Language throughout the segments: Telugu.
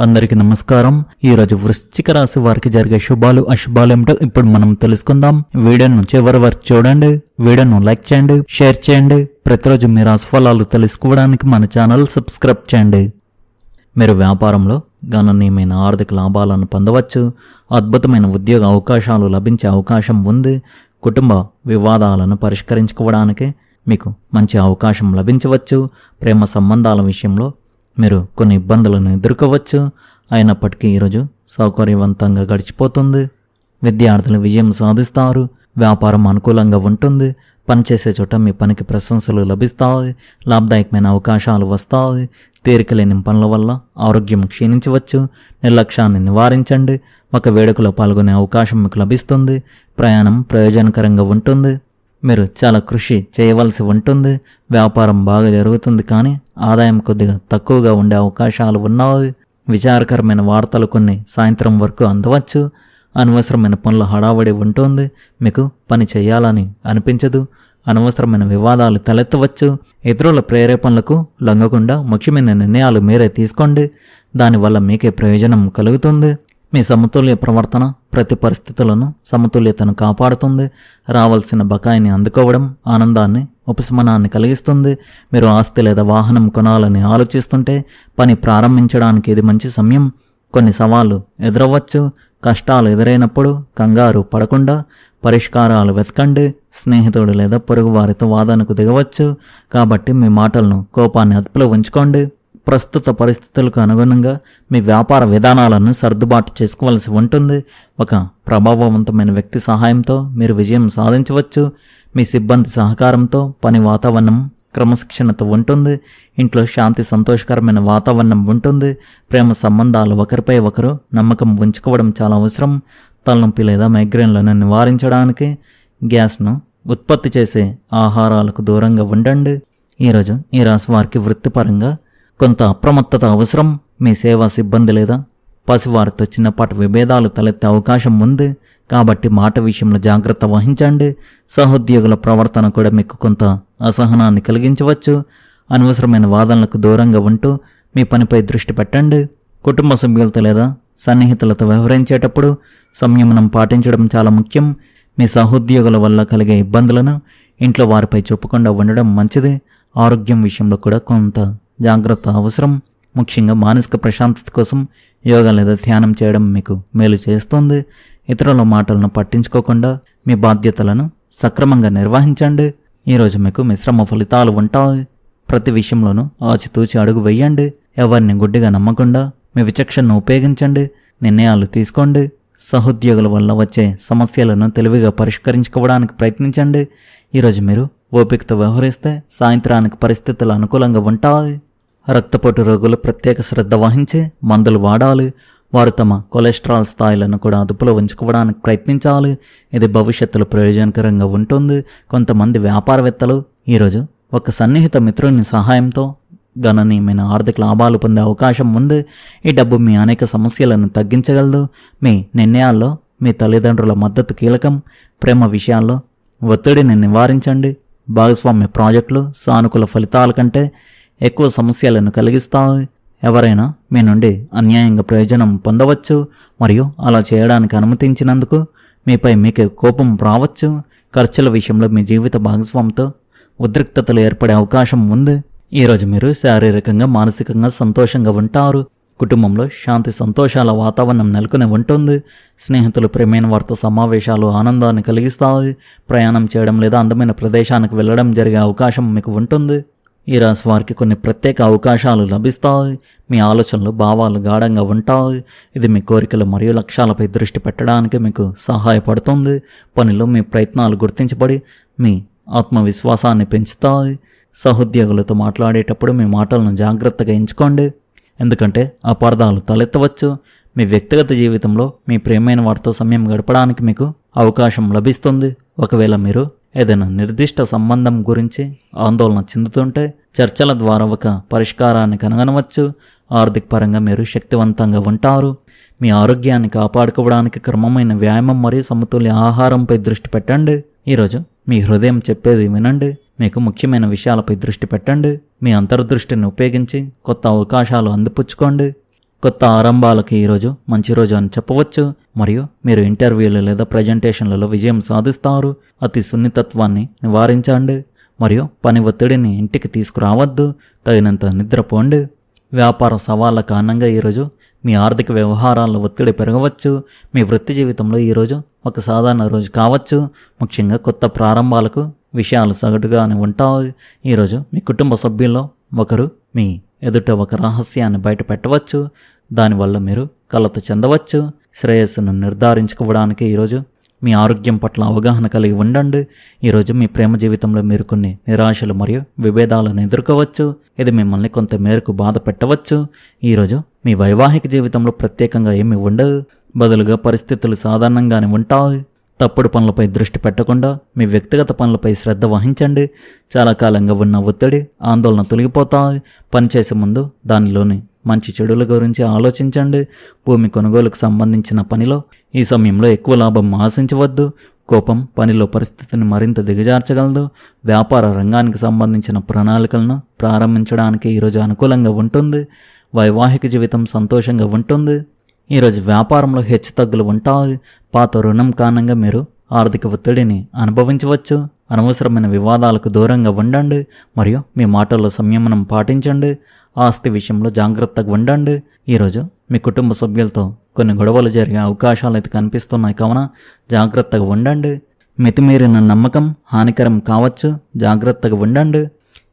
అందరికీ నమస్కారం. ఈ రోజు వృశ్చిక రాశి వారికి జరిగే శుభాలు అశుభాలు ఏమిటో ఇప్పుడు మనం తెలుసుకుందాం. వీడియోను చివరి వరకు చూడండి. వీడియోను లైక్ చేయండి, షేర్ చేయండి. ప్రతిరోజు మీ రాశి ఫలాలు తెలుసుకోవడానికి మన ఛానల్ సబ్స్క్రైబ్ చేయండి. మీరు వ్యాపారంలో గణనీయమైన ఆర్థిక లాభాలను పొందవచ్చు. అద్భుతమైన ఉద్యోగ అవకాశాలు లభించే అవకాశం ఉంది. కుటుంబ వివాదాలను పరిష్కరించుకోవడానికి మీకు మంచి అవకాశం లభించవచ్చు. ప్రేమ సంబంధాల విషయంలో మీరు కొన్ని ఇబ్బందులను ఎదుర్కోవచ్చు. అయినప్పటికీ ఈరోజు సౌకర్యవంతంగా గడిచిపోతుంది. విద్యార్థులు విజయం సాధిస్తారు. వ్యాపారం అనుకూలంగా ఉంటుంది. పనిచేసే చోట మీ పనికి ప్రశంసలు లభిస్తాయి. లాభదాయకమైన అవకాశాలు వస్తాయి. తీరికలేని పనుల వల్ల ఆరోగ్యం క్షీణించవచ్చు. నిర్లక్ష్యాన్ని నివారించండి. ఒక వేడుకలో పాల్గొనే అవకాశం మీకు లభిస్తుంది. ప్రయాణం ప్రయోజనకరంగా ఉంటుంది. మీరు చాలా కృషి చేయవలసి ఉంటుంది. వ్యాపారం బాగా జరుగుతుంది, కానీ ఆదాయం కొద్దిగా తక్కువగా ఉండే అవకాశాలు ఉన్నాయి. విచారకరమైన వార్తలు కొన్ని సాయంత్రం వరకు అందవచ్చు. అనవసరమైన పనుల హడావడి ఉంటుంది. మీకు పని చేయాలని అనిపించదు. అనవసరమైన వివాదాలు తలెత్తవచ్చు. ఇతరుల ప్రేరేపణలకు లొంగకుండా ముఖ్యమైన నిర్ణయాలు మీరే తీసుకోండి. దానివల్ల మీకే ప్రయోజనం కలుగుతుంది. మీ సమతుల్య ప్రవర్తన ప్రతి పరిస్థితులను సమతుల్యతను కాపాడుతుంది. రావాల్సిన బకాయిని అందుకోవడం ఆనందాన్ని, ఉపశమనాన్ని కలిగిస్తుంది. మీరు ఆస్తి లేదా వాహనం కొనాలని ఆలోచిస్తుంటే పని ప్రారంభించడానికి ఇది మంచి సమయం. కొన్ని సవాళ్లు ఎదురవ్వచ్చు. కష్టాలు ఎదురైనప్పుడు కంగారు పడకుండా పరిష్కారాలు వెతకండి. స్నేహితుడు లేదా పొరుగువారితో వాదనకు దిగవచ్చు. కాబట్టి మీ మాటలను, కోపాన్ని అదుపులో ఉంచుకోండి. ప్రస్తుత పరిస్థితులకు అనుగుణంగా మీ వ్యాపార విధానాలను సర్దుబాటు చేసుకోవాల్సి ఉంటుంది. ఒక ప్రభావవంతమైన వ్యక్తి సహాయంతో మీరు విజయం సాధించవచ్చు. మీ సిబ్బంది సహకారంతో పని వాతావరణం క్రమశిక్షణతో ఉంటుంది. ఇంట్లో శాంతి, సంతోషకరమైన వాతావరణం ఉంటుంది. ప్రేమ సంబంధాలు ఒకరిపై ఒకరు నమ్మకం ఉంచుకోవడం చాలా అవసరం. తలనొప్పి లేదా మైగ్రేన్లను నివారించడానికి గ్యాస్ను ఉత్పత్తి చేసే ఆహారాలకు దూరంగా ఉండండి. ఈరోజు ఈ రాశి వారికి వృత్తిపరంగా కొంత అప్రమత్తత అవసరం. మీ సేవా సిబ్బంది లేదా పసివారితో చిన్నపాటి విభేదాలు తలెత్తే అవకాశం ఉంది. కాబట్టి మాట విషయంలో జాగ్రత్త వహించండి. సహోద్యోగుల ప్రవర్తన కూడా మీకు కొంత అసహనాన్ని కలిగించవచ్చు. అనవసరమైన వాదనలకు దూరంగా ఉంటూ మీ పనిపై దృష్టి పెట్టండి. కుటుంబ సభ్యులతో లేదా సన్నిహితులతో వ్యవహరించేటప్పుడు సంయమనం పాటించడం చాలా ముఖ్యం. మీ సహోద్యోగుల వల్ల కలిగే ఇబ్బందులను ఇంట్లో వారిపై చూపకుండా ఉండడం మంచిది. ఆరోగ్యం విషయంలో కూడా కొంత జాగ్రత్త అవసరం. ముఖ్యంగా మానసిక ప్రశాంతత కోసం యోగా లేదా ధ్యానం చేయడం మీకు మేలు చేస్తుంది. ఇతరుల మాటలను పట్టించుకోకుండా మీ బాధ్యతలను సక్రమంగా నిర్వహించండి. ఈరోజు మీకు మిశ్రమ ఫలితాలు ఉంటాయి. ప్రతి విషయంలోనూ ఆచితూచి అడుగు వేయండి. ఎవరిని గుడ్డిగా నమ్మకుండా మీ విచక్షణను ఉపయోగించండి. నిర్ణయాలు తీసుకోండి. సహోద్యోగుల వల్ల వచ్చే సమస్యలను తెలివిగా పరిష్కరించుకోవడానికి ప్రయత్నించండి. ఈరోజు మీరు ఓపికతో వ్యవహరిస్తే సాయంత్రానికి పరిస్థితులు అనుకూలంగా ఉంటాయి. రక్తపోటు రోగులు ప్రత్యేక శ్రద్ధ వహించి మందులు వాడాలి. వారు తమ కొలెస్ట్రాల్ స్థాయిలను కూడా అదుపులో ఉంచుకోవడానికి ప్రయత్నించాలి. ఇది భవిష్యత్తులో ప్రయోజనకరంగా ఉంటుంది. కొంతమంది వ్యాపారవేత్తలు ఈరోజు ఒక సన్నిహిత మిత్రుని సహాయంతో గణనీయమైన ఆర్థిక లాభాలు పొందే అవకాశం ఉంది. ఈ డబ్బు మీ అనేక సమస్యలను తగ్గించగలదు. మీ నిర్ణయాల్లో మీ తల్లిదండ్రుల మద్దతు కీలకం. ప్రేమ విషయాల్లో ఒత్తిడిని నివారించండి. భాగస్వామ్య ప్రాజెక్టులు సానుకూల ఫలితాల కంటే ఎక్కువ సమస్యలను కలిగిస్తాయి. ఎవరైనా మీ నుండి అన్యాయంగా ప్రయోజనం పొందవచ్చు మరియు అలా చేయడానికి అనుమతించినందుకు మీపై మీకే కోపం రావచ్చు. ఖర్చుల విషయంలో మీ జీవిత భాగస్వామితో ఉద్రిక్తతలు ఏర్పడే అవకాశం ఉంది. ఈరోజు మీరు శారీరకంగా, మానసికంగా సంతోషంగా ఉంటారు. కుటుంబంలో శాంతి సంతోషాల వాతావరణం నెలకొని ఉంటుంది. స్నేహితులు, ప్రేమైన వారితో సమావేశాలు ఆనందాన్ని కలిగిస్తాయి. ప్రయాణం చేయడం లేదా అందమైన ప్రదేశానికి వెళ్ళడం జరిగే అవకాశం మీకు ఉంటుంది. ఈ రాశి వారికి కొన్ని ప్రత్యేక అవకాశాలు లభిస్తాయి. మీ ఆలోచనలు, భావాలు గాఢంగా ఉంటాయి. ఇది మీ కోరికలు మరియు లక్ష్యాలపై దృష్టి పెట్టడానికి మీకు సహాయపడుతుంది. పనిలో మీ ప్రయత్నాలు గుర్తించబడి మీ ఆత్మవిశ్వాసాన్ని పెంచుతాయి. సహోద్యోగులతో మాట్లాడేటప్పుడు మీ మాటలను జాగ్రత్తగా ఎంచుకోండి, ఎందుకంటే అపార్థాలు తలెత్తవచ్చు. మీ వ్యక్తిగత జీవితంలో మీ ప్రియమైన వారితో సమయం గడపడానికి మీకు అవకాశం లభిస్తుంది. ఒకవేళ మీరు ఏదైనా నిర్దిష్ట సంబంధం గురించి ఆందోళన చెందుతుంటే చర్చల ద్వారా ఒక పరిష్కారాన్ని కనుగొనవచ్చు. ఆర్థిక పరంగా మీరు శక్తివంతంగా ఉంటారు. మీ ఆరోగ్యాన్ని కాపాడుకోవడానికి క్రమమైన వ్యాయామం మరియు సమతుల్య ఆహారంపై దృష్టి పెట్టండి. ఈరోజు మీ హృదయం చెప్పేది వినండి. మీకు ముఖ్యమైన విషయాలపై దృష్టి పెట్టండి. మీ అంతర్దృష్టిని ఉపయోగించి కొత్త అవకాశాలు అందిపుచ్చుకోండి. కొత్త ఆరంభాలకు ఈరోజు మంచి రోజు అని చెప్పవచ్చు. మరియు మీరు ఇంటర్వ్యూలు లేదా ప్రజెంటేషన్లలో విజయం సాధిస్తారు. అతి సున్నితత్వాన్ని నివారించండి మరియు పని ఒత్తిడిని ఇంటికి తీసుకురావద్దు. తగినంత నిద్రపోండి. వ్యాపార సవాళ్ళ కారణంగా ఈరోజు మీ ఆర్థిక వ్యవహారాల్లో ఒత్తిడి పెరగవచ్చు. మీ వృత్తి జీవితంలో ఈరోజు ఒక సాధారణ రోజు కావచ్చు. ముఖ్యంగా కొత్త ప్రారంభాలకు విషయాలు సగటుగానే ఉంటాయి. ఈరోజు మీ కుటుంబ సభ్యుల్లో ఒకరు మీ ఎదుట ఒక రహస్యాన్ని బయట పెట్టవచ్చు. దానివల్ల మీరు కలత చెందవచ్చు. శ్రేయస్సును నిర్ధారించుకోవడానికి ఈరోజు మీ ఆరోగ్యం పట్ల అవగాహన కలిగి ఉండండి. ఈరోజు మీ ప్రేమ జీవితంలో మీరు కొన్ని నిరాశలు మరియు విభేదాలను ఎదుర్కోవచ్చు. ఇది మిమ్మల్ని కొంత మేరకు బాధ పెట్టవచ్చు. ఈరోజు మీ వైవాహిక జీవితంలో ప్రత్యేకంగా ఏమీ ఉండదు. బదులుగా పరిస్థితులు సాధారణంగానే ఉంటాయి. తప్పుడు పనులపై దృష్టి పెట్టకుండా మీ వ్యక్తిగత పనులపై శ్రద్ధ వహించండి. చాలా కాలంగా ఉన్న ఒత్తిడి, ఆందోళన తొలగిపోతాయి. పనిచేసే ముందు దానిలోని మంచి చెడుల గురించి ఆలోచించండి. భూమి కొనుగోలుకు సంబంధించిన పనిలో ఈ సమయంలో ఎక్కువ లాభం ఆశించవద్దు. కోపం పనిలో పరిస్థితిని మరింత దిగజార్చగలదు. వ్యాపార రంగానికి సంబంధించిన ప్రణాళికలను ప్రారంభించడానికి ఈరోజు అనుకూలంగా ఉంటుంది. వైవాహిక జీవితం సంతోషంగా ఉంటుంది. ఈరోజు వ్యాపారంలో హెచ్చుతగ్గులు ఉంటాయి. పాత రుణం కారణంగా మీరు ఆర్థిక ఒత్తిడిని అనుభవించవచ్చు. అనవసరమైన వివాదాలకు దూరంగా ఉండండి మరియు మీ మాటల్లో సంయమనం పాటించండి. ఆస్తి విషయంలో జాగ్రత్తగా ఉండండి. ఈరోజు మీ కుటుంబ సభ్యులతో కొన్ని గొడవలు జరిగే అవకాశాలు అయితే కనిపిస్తున్నాయి కావున జాగ్రత్తగా ఉండండి. మితిమీరిన నమ్మకం హానికరం కావచ్చు. జాగ్రత్తగా ఉండండి.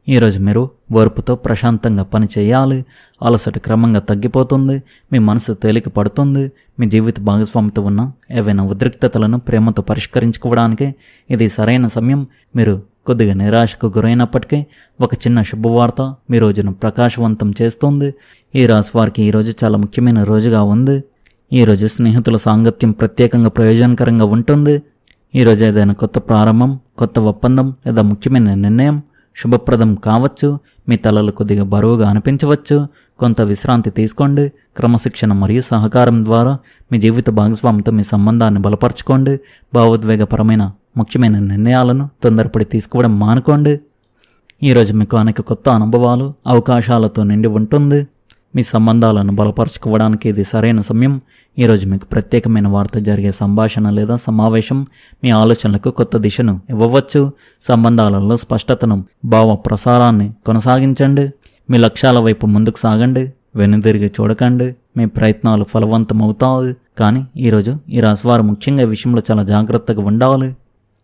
ఈరోజు మీరు ఓర్పుతో ప్రశాంతంగా పని చేయాలి. అలసట క్రమంగా తగ్గిపోతుంది. మీ మనసు తేలిక పడుతుంది. మీ జీవిత భాగస్వామితో ఉన్న ఏవైనా ఉద్రిక్తతలను ప్రేమతో పరిష్కరించుకోవడానికి ఇది సరైన సమయం. మీరు కొద్దిగా నిరాశకు గురైనప్పటికీ ఒక చిన్న శుభవార్త మీ రోజును ప్రకాశవంతం చేస్తుంది. ఈ రాశి వారికి ఈరోజు చాలా ముఖ్యమైన రోజుగా ఉంది. ఈరోజు స్నేహితుల సాంగత్యం ప్రత్యేకంగా ప్రయోజనకరంగా ఉంటుంది. ఈరోజు ఏదైనా కొత్త ప్రారంభం, కొత్త ఒప్పందం లేదా ముఖ్యమైన నిర్ణయం శుభప్రదం కావచ్చు. మీ తలలు కొద్దిగా బరువుగా అనిపించవచ్చు. కొంత విశ్రాంతి తీసుకోండి. క్రమశిక్షణ మరియు సహకారం ద్వారా మీ జీవిత భాగస్వామితో మీ సంబంధాన్ని బలపరచుకోండి. భావోద్వేగపరమైన ముఖ్యమైన నిర్ణయాలను తొందరపడి తీసుకోవడం మానుకోండి. ఈరోజు మీకు అనేక కొత్త అనుభవాలు, అవకాశాలతో నిండి ఉంటుంది. మీ సంబంధాలను బలపరచుకోవడానికి ఇది సరైన సమయం. ఈరోజు మీకు ప్రత్యేకమైన వారితో జరిగే సంభాషణ లేదా సమావేశం మీ ఆలోచనలకు కొత్త దిశను ఇవ్వవచ్చు. సంబంధాలలో స్పష్టతను, భావ ప్రసారాన్ని కొనసాగించండి. మీ లక్ష్యాల వైపు ముందుకు సాగండి. వెనుదిరిగి చూడకండి. మీ ప్రయత్నాలు ఫలవంతమవుతాయి. కానీ ఈరోజు ఈ రాశివారు ముఖ్యంగా ఈ విషయంలో చాలా జాగ్రత్తగా ఉండాలి.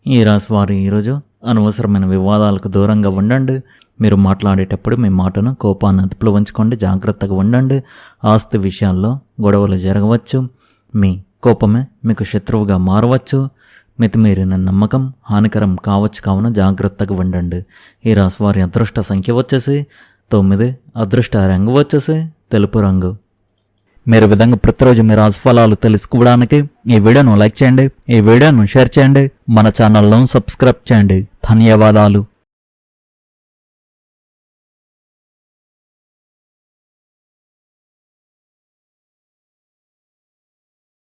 ఈ రాశివారు ఈరోజు అనవసరమైన వివాదాలకు దూరంగా ఉండండి. మీరు మాట్లాడేటప్పుడు మీ మాటను, కోపాన్ని అదుపులో ఉంచుకోండి. జాగ్రత్తగా ఉండండి. ఆస్తి విషయాల్లో గొడవలు జరగవచ్చు. మీ కోపమే మీకు శత్రువుగా మారవచ్చు. మితిమీరిన నమ్మకం హానికరం కావచ్చు కావున జాగ్రత్తగా ఉండండి. ఈ రాశివారి అదృష్ట సంఖ్య వచ్చేసి 9. అదృష్ట రంగు వచ్చేసి తెలుపు రంగు. మీరు విధంగా ప్రతిరోజు మీ రాశి ఫలాలు తెలుసుకోవడానికి ఈ వీడియోను లైక్ చేయండి. ఈ వీడియోను షేర్ చేయండి. మన ఛానల్ను సబ్స్క్రైబ్ చేయండి. ధన్యవాదాలు.